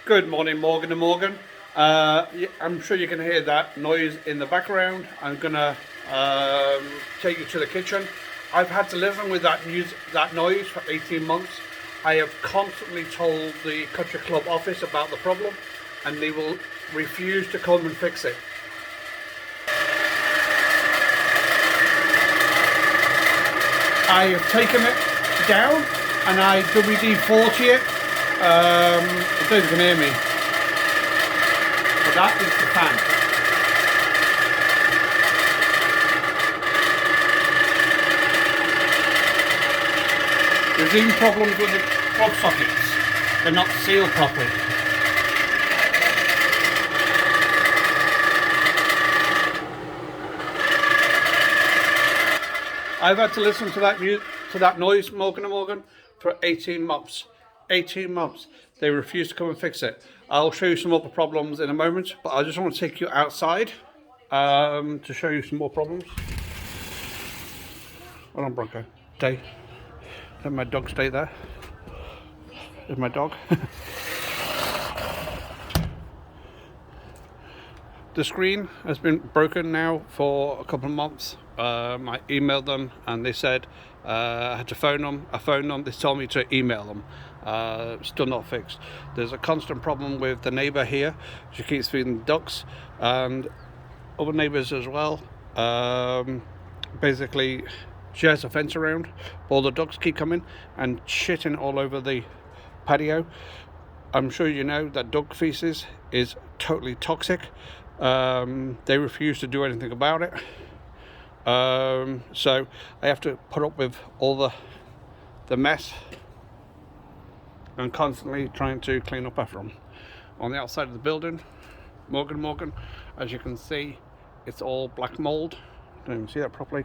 Good morning, Morgan and Morgan. I'm sure you can hear that noise in the background. I'm gonna take you to the kitchen. I've had to live with that noise for 18 months. I have constantly told the country club office about the problem, and they will refuse to come and fix it. I have taken it down and I WD-40 it. I don't know if you can hear me, but that is the fan. There's even problems with the plug sockets. They're not sealed properly. I've had to listen to that noise, Morgan and Morgan, for 18 months. 18 months. They refuse to come and fix it. I'll show you some other problems in a moment, but I just want to take you outside to show you some more problems. Hold on, Bronco. Stay. Let my dog stay there. There's my dog. The screen has been broken now for a couple of months. I emailed them and they said I had to phone them. I phoned them. They told me to email them. Still not fixed. There's a constant problem with the neighbour here. She keeps feeding the ducks and other neighbours as well. Basically, she has a fence around. All the ducks keep coming and shitting all over the patio. I'm sure you know that dog feces is totally toxic. They refuse to do anything about it. So I have to put up with all the mess and constantly trying to clean up after them. On the outside of the building, Morgan, as you can see, it's all black mold. Don't even see that properly.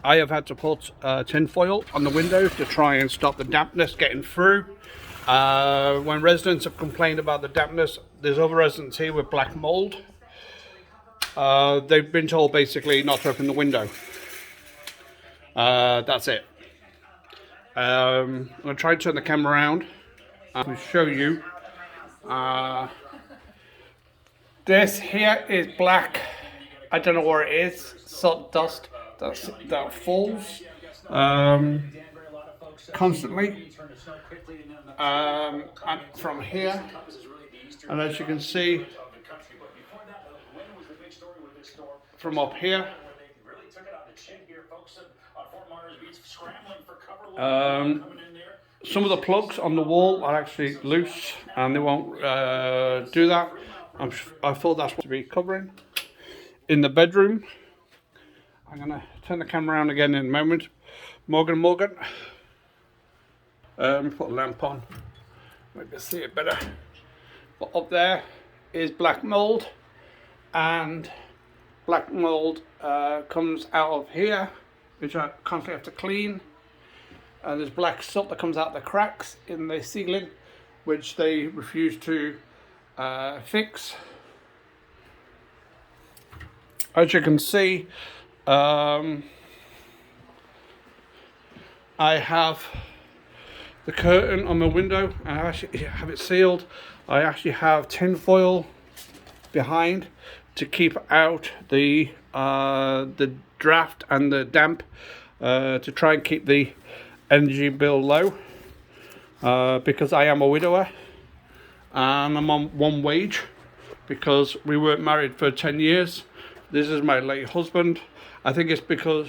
I have had to put tin foil on the windows to try and stop the dampness getting through. When residents have complained about the dampness, there's other residents here with black mold. They've been told basically not to open the window. That's it. I'm going to try to turn the camera around and show you. This here is black. I don't know where it is. Salt dust that falls constantly and from here, and as you can see from up here, some of the plugs on the wall are actually loose and they won't do that. I thought that's what to be covering. In the bedroom, I'm going to turn the camera around again in a moment. Morgan. Put a lamp on. Maybe see it better. But up there is black mold, and black mold comes out of here, which I constantly have to clean. And there's black soot that comes out the cracks in the ceiling, which they refuse to fix. As you can see, I have the curtain on my window. I actually have it sealed. I actually have tin foil behind to keep out the draft and the damp, to try and keep the energy bill low, because I am a widower and I'm on one wage because we weren't married for 10 years. This is my late husband. I think it's because,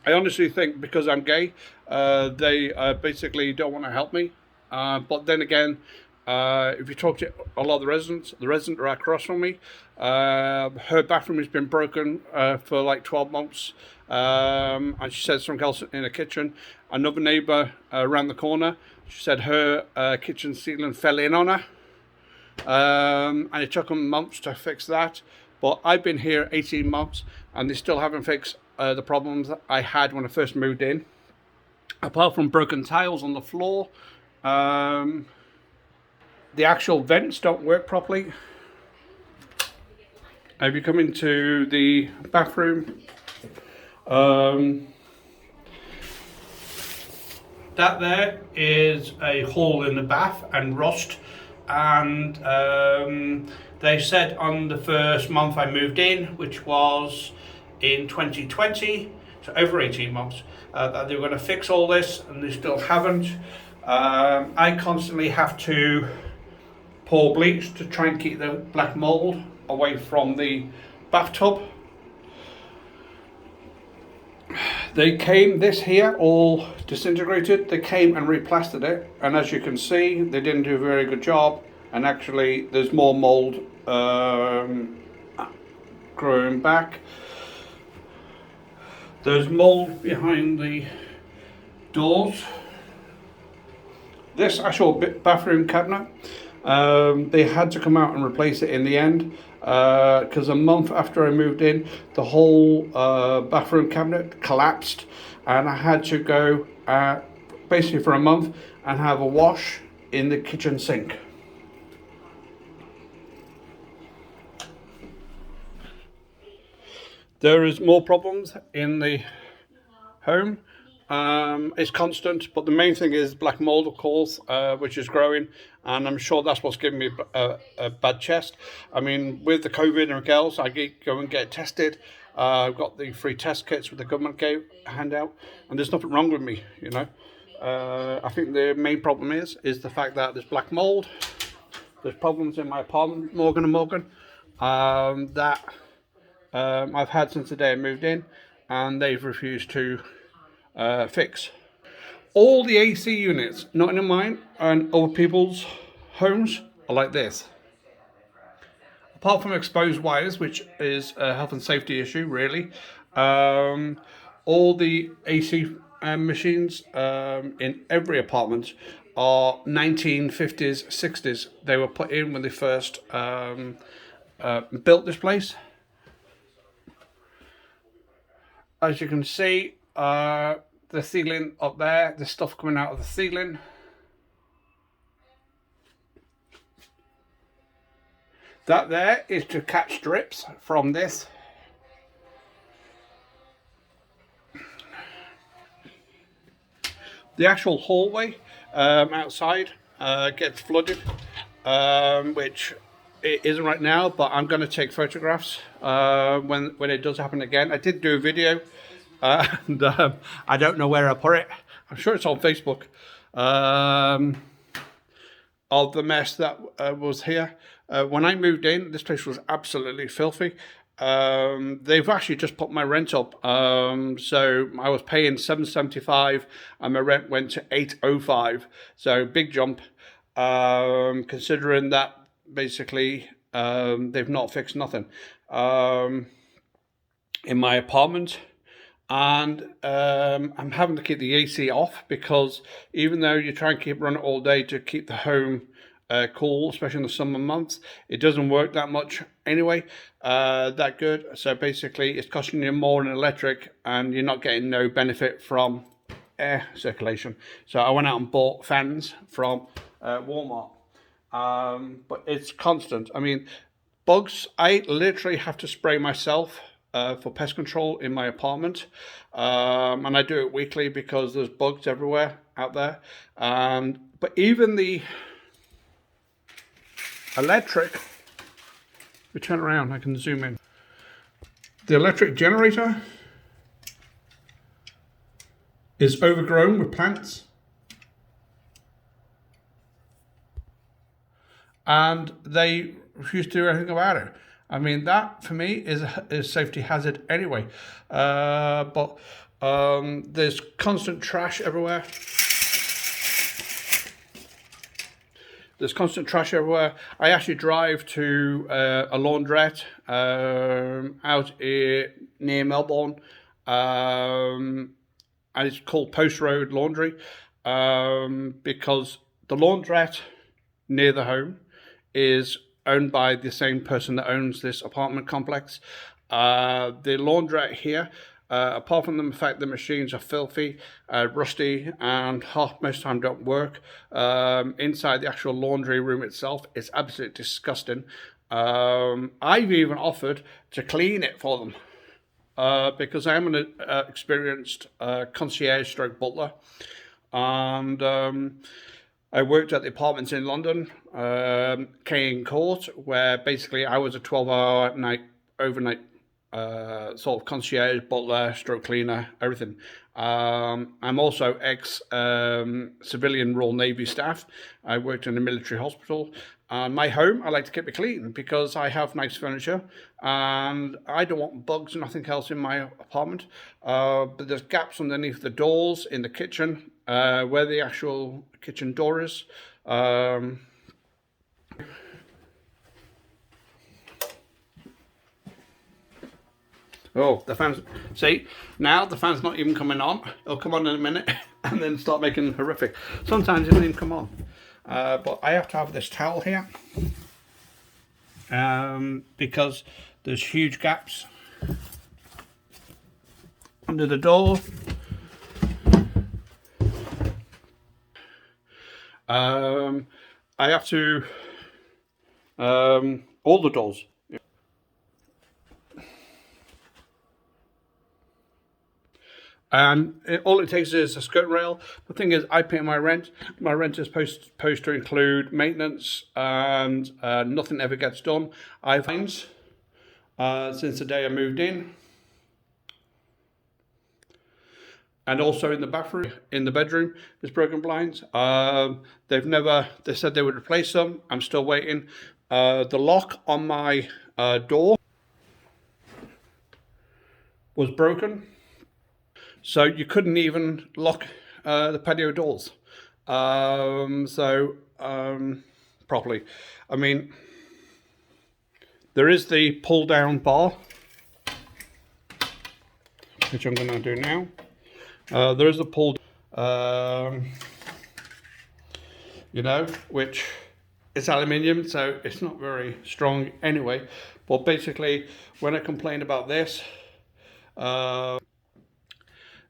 I honestly think because I'm gay, they basically don't want to help me. But then again, if you talk to a lot of the residents are across from me. Her bathroom has been broken for like 12 months. And she said something else in the kitchen. Another neighbour around the corner, she said her kitchen ceiling fell in on her. And it took them months to fix that. But I've been here 18 months and they still haven't fixed the problems that I had when I first moved in. Apart from broken tiles on the floor, the actual vents don't work properly. If you come into the bathroom, that there is a hole in the bath and rust, and they said on the first month I moved in, which was in 2020, so over 18 months, that they were going to fix all this, and they still haven't. I constantly have to pour bleach to try and keep the black mold away from the bathtub. They came, this here all disintegrated, they came and replastered it, and as you can see they didn't do a very good job, and actually there's more mold growing back. There's mold behind the doors. This actual bathroom cabinet, they had to come out and replace it in the end, because a month after I moved in, the whole bathroom cabinet collapsed, and I had to go basically for a month and have a wash in the kitchen sink. There is more problems in the home. It's constant, but the main thing is black mold, of course, which is growing, and I'm sure that's what's giving me a bad chest. I mean, with the COVID and everything else, I go and get tested. I've got the free test kits with the government hand out, and there's nothing wrong with me, you know. I think the main problem is the fact that there's black mold. There's problems in my apartment, Morgan & Morgan, that I've had since the day I moved in, and they've refused to fix. All the AC units, not in mine and other people's homes, are like this. Apart from exposed wires, which is a health and safety issue, really, all the AC machines in every apartment are 1950s, 60s. They were put in when they first built this place. As you can see, the ceiling up there, there's stuff coming out of the ceiling. That there is to catch drips from this. The actual hallway outside gets flooded, which it isn't right now, but I'm going to take photographs when it does happen again. I did do a video, and I don't know where I put it. I'm sure it's on Facebook, of the mess that was here. When I moved in, this place was absolutely filthy. They've actually just put my rent up, so I was paying $7.75 and my rent went to $8.05, so big jump, considering that basically they've not fixed nothing in my apartment. And I'm having to keep the AC off, because even though you try and keep running all day to keep the home cool, especially in the summer months, it doesn't work that much anyway, that good. So basically it's costing you more in electric, and you're not getting no benefit from air circulation. So I went out and bought fans from Walmart, but it's constant. I mean, bugs, I literally have to spray myself for pest control in my apartment, and I do it weekly because there's bugs everywhere out there. But even the electric, we turn around, I can zoom in. The electric generator is overgrown with plants, and they refuse to do anything about it. I mean, that for me is a safety hazard anyway. But there's constant trash everywhere. There's constant trash everywhere. I actually drive to a laundrette out near Melbourne, and it's called Post Road Laundry, because the laundrette near the home is owned by the same person that owns this apartment complex. The laundrette here Apart from the fact the machines are filthy, rusty, and half most of the time don't work, inside the actual laundry room itself, it's absolutely disgusting. I've even offered to clean it for them. Because I am an experienced concierge stroke butler, and I worked at the apartments in London, Cane Court, where basically I was a 12-hour overnight sort of concierge, butler, stroke cleaner, everything. I'm also ex-civilian Royal Navy staff. I worked in a military hospital. My home, I like to keep it clean because I have nice furniture and I don't want bugs and nothing else in my apartment. But there's gaps underneath the doors in the kitchen, where the actual kitchen door is. Oh, the fans, see, now the fan's not even coming on. It'll come on in a minute and then start making horrific. Sometimes it doesn't even come on. But I have to have this towel here because there's huge gaps under the door. I have to, all the doors. And all it takes is a skirt rail. The thing is, I pay my rent. My rent is supposed to include maintenance, and nothing ever gets done. I've since the day I moved in, and also in the bathroom, in the bedroom, there's broken blinds. They said they would replace them. I'm still waiting. The lock on my door was broken. So you couldn't even lock the patio doors properly. I mean, there is the pull down bar, which I'm going to do now. There is a pull, which is aluminium, so it's not very strong anyway. But basically, when I complained about this,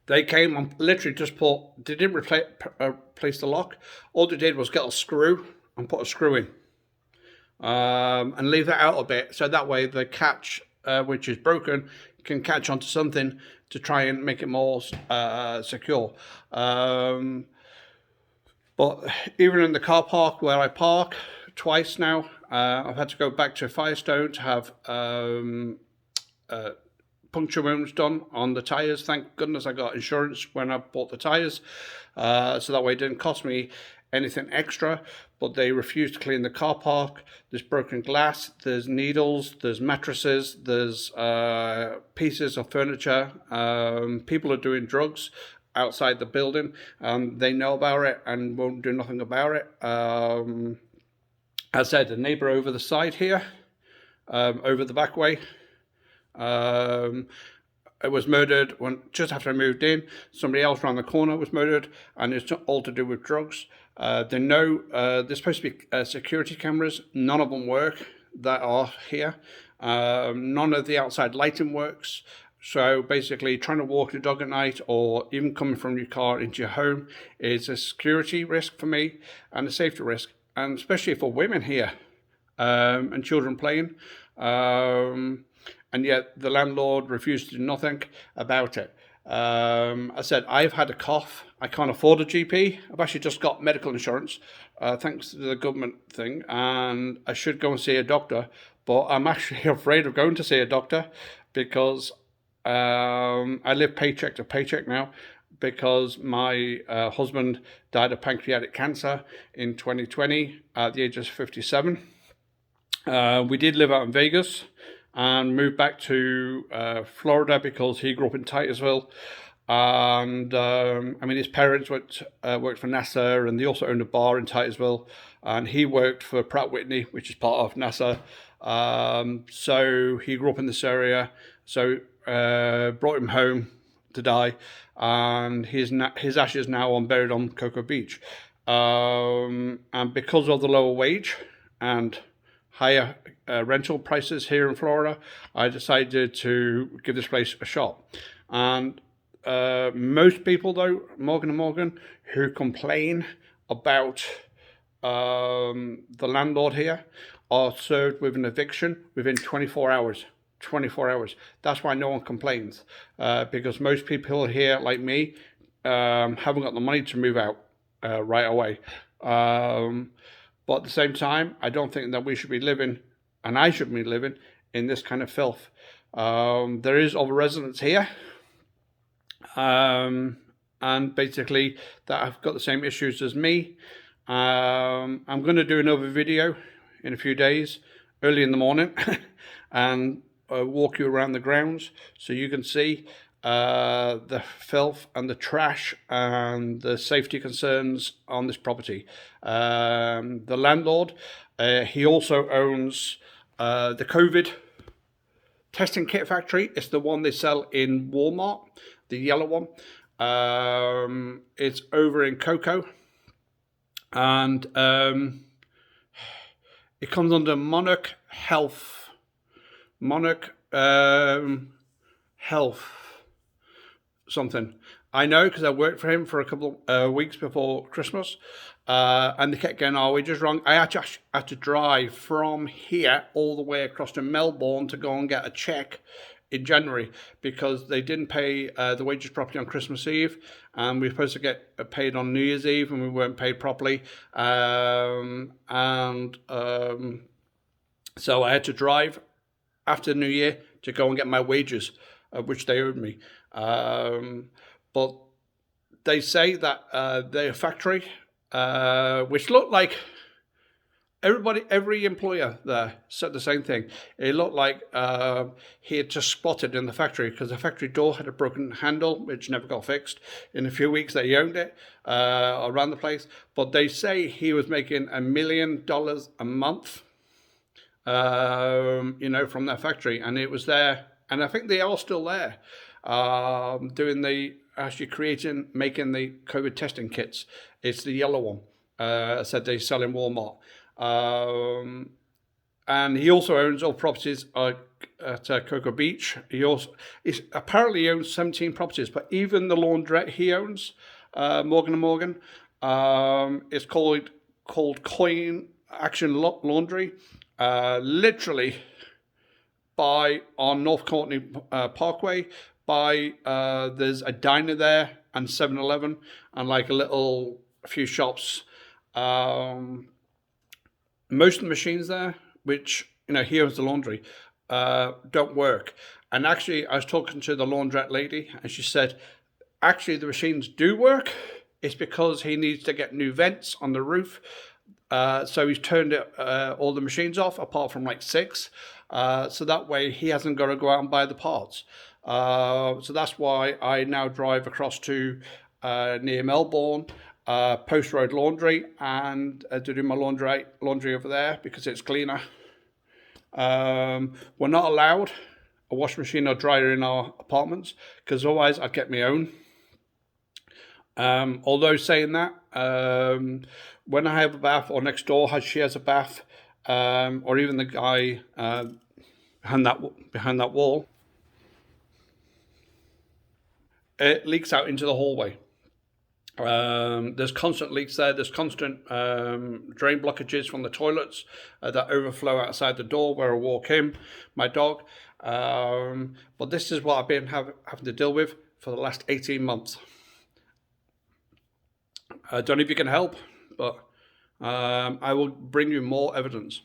they came and literally just they didn't replace the lock. All they did was get a screw and put a screw in. And leave that out a bit, so that way the catch, which is broken, can catch onto something to try and make it more secure. But even in the car park where I park twice now, I've had to go back to Firestone to have puncture wounds done on the tyres. Thank goodness I got insurance when I bought the tyres, so that way it didn't cost me anything extra. But they refused to clean the car park. There's broken glass, there's needles, there's mattresses, there's pieces of furniture. People are doing drugs outside the building. They know about it and won't do nothing about it. As I said, the neighbour over the side here, over the back way, it was murdered just after I moved in. Somebody else around the corner was murdered, and it's all to do with drugs. There's supposed to be security cameras. None of them work that are here. None of the outside lighting works. So basically, trying to walk your dog at night or even coming from your car into your home is a security risk for me and a safety risk, and especially for women here and children playing. And yet the landlord refused to do nothing about it. I said, I've had a cough. I can't afford a GP. I've actually just got medical insurance, thanks to the government thing, and I should go and see a doctor. But I'm actually afraid of going to see a doctor because I live paycheck to paycheck now, because my husband died of pancreatic cancer in 2020 at the age of 57. We did live out in Vegas and moved back to Florida because he grew up in Titusville. And his parents worked for NASA, and they also owned a bar in Titusville. And he worked for Pratt Whitney, which is part of NASA. So he grew up in this area. So brought him home to die, and his ashes now are buried on Cocoa Beach. And because of the lower wage and higher rental prices here in Florida, I decided to give this place a shot. And most people, though, Morgan & Morgan, who complain about the landlord here, are served with an eviction within 24 hours. 24 hours. That's why no one complains, because most people here, like me, haven't got the money to move out right away. But at the same time, I don't think that we should be living, and I should be living, in this kind of filth. There is other residents here, and basically that have got the same issues as me. I'm going to do another video in a few days, early in the morning, and walk you around the grounds so you can see the filth and the trash and the safety concerns on this property. The landlord, he also owns the COVID testing kit factory. It's the one they sell in Walmart, the yellow one. It's over in Cocoa, and it comes under Monarch Health. Monarch Health something. I know because I worked for him for a couple weeks before Christmas, and they kept getting our wages wrong. I actually had to drive from here all the way across to Melbourne to go and get a check in January, because they didn't pay the wages properly on Christmas Eve, and we were supposed to get paid on New Year's Eve, and we weren't paid properly. So I had to drive after the New Year to go and get my wages, which they owed me. But they say that their factory, which looked like every employer there said the same thing. It looked like he had just spotted in the factory, because the factory door had a broken handle, which never got fixed. In a few weeks, they owned it around the place. But they say he was making $1 million a month, from their factory, and it was there, and I think they are still there, making the COVID testing kits. It's the yellow one. Said they sell in Walmart. And he also owns all properties at Cocoa Beach. He apparently owns 17 properties, but even the laundrette he owns, Morgan & Morgan, it's called Coin Action Laundry. Literally on North Courtney Parkway, there's a diner there and 7-Eleven and like a few shops. Most of the machines there, which he owns the laundry, don't work. And actually, I was talking to the laundrette lady, and she said, actually the machines do work. It's because he needs to get new vents on the roof. So he's turned all the machines off, apart from like 6. So that way he hasn't got to go out and buy the parts. So that's why I now drive across to near Melbourne, Post Road Laundry, and to do my laundry over there, because it's cleaner. We're not allowed a washing machine or dryer in our apartments, because otherwise I'd get my own. Although saying that, when I have a bath, or next door she has a bath, or even the guy behind that wall, it leaks out into the hallway. There's constant leaks there. There's constant drain blockages from the toilets that overflow outside the door where I walk in, my dog. But this is what I've been having to deal with for the last 18 months. I don't know if you can help, but I will bring you more evidence.